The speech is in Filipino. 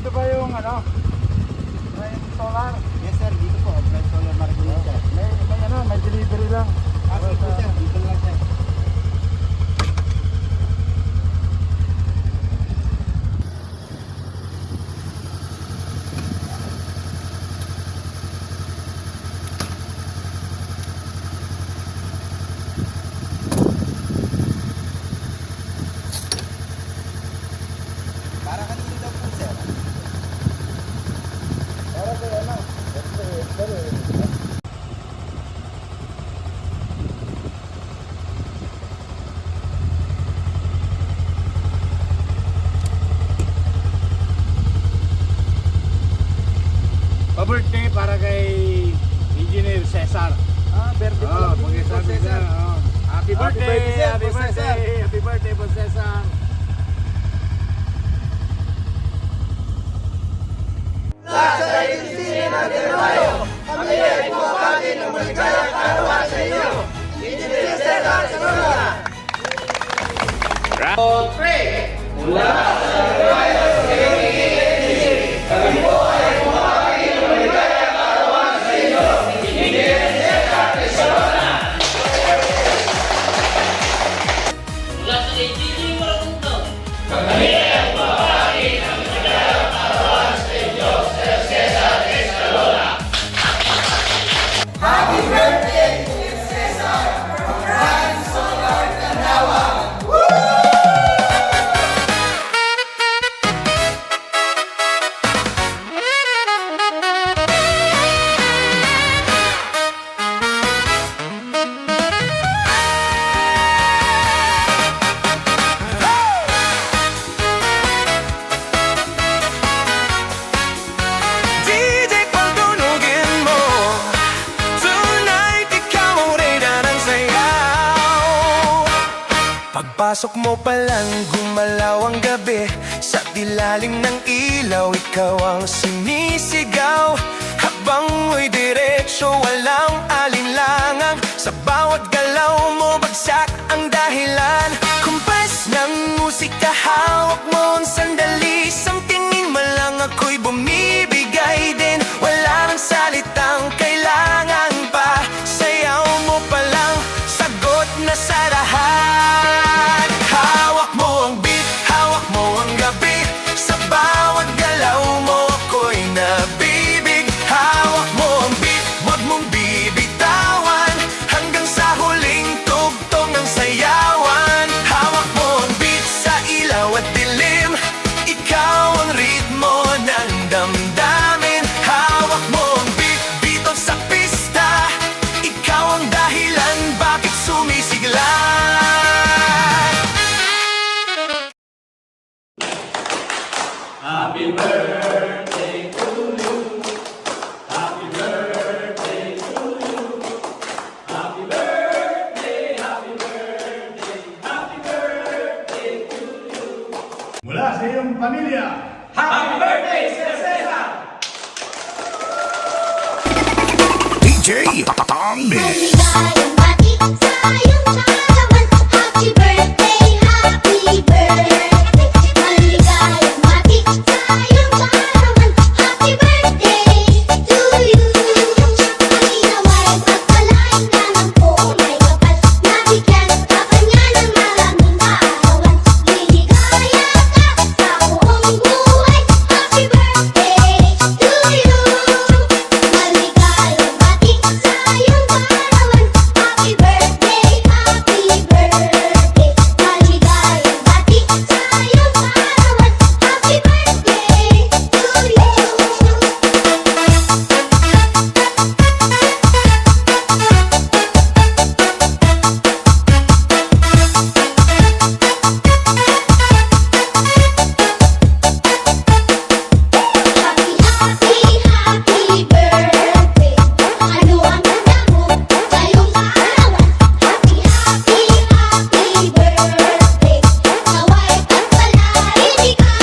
Dito ba yung ano? May solar? Yes sir, dito po. Bright Solar Margarita. May delivery lang. Sige po sir, dito lang sir. Para kanino daw po sir? Para kay ano? Pa-birthday para kay Engineer Cesar. Birthday Oh, mag-Cesar Cesar. Oh. Happy birthday, sir, happy Boss Cesar. birthday, happy birthday, Boss Cesar. Mula sa Engineering Marunto. DJ, pagtunugin mo Tonight, ikaw ang reyna ng sayaw Pagpasok mo palang gumalaw ang gabi Sa dilalim ng ilaw, ikaw ang sinisigaw Habang mo'y diretso, walang alinlangan Sa bawat galaw mo, bagsak ang dahilan Kumpas ng musika, hawak mo ang sandali Isang tingin mo lang ako'y bumibigay din Wala nang salitang kailangan pa Sayaw mo palang, sagot na sa lahat Hawak mo ang beat, hawak mo ang gabi Sa bawat galaw mo ako'y nabibig Hawak mo ang beat, wag mong bibitawan Hanggang sa huling tugtog ng sayawan Hawak mo ang beat sa ilaw at dilim Ikaw ang ritmo ng damdamin Hawak mo ang beat dito sa pista Ikaw ang dahilan bakit sumisigla Mula sa iyong pamilya. DJ Tom Mix Maligayang bati sa iyong kaarawan. Happy birthday, happy birthday. Maligayang bati sa iyong kaarawan. Happy birthday to you. Maginaway pagpalain ka ng buong may kapal. Nabigyan ka pa niya ng maraming kaarawan. Liligaya ka sa buong buhay. Happy birthday to you. Maligayang bati sa iyong kaarawan. Happy birthday, happy birthday. Maligayang bati sa iyong kaarawan. Happy birthday to you. Happy birthday. Ano ang handa mo sa iyong kaarawan? Happy birthday. Nawa'y pagpalain ikaw.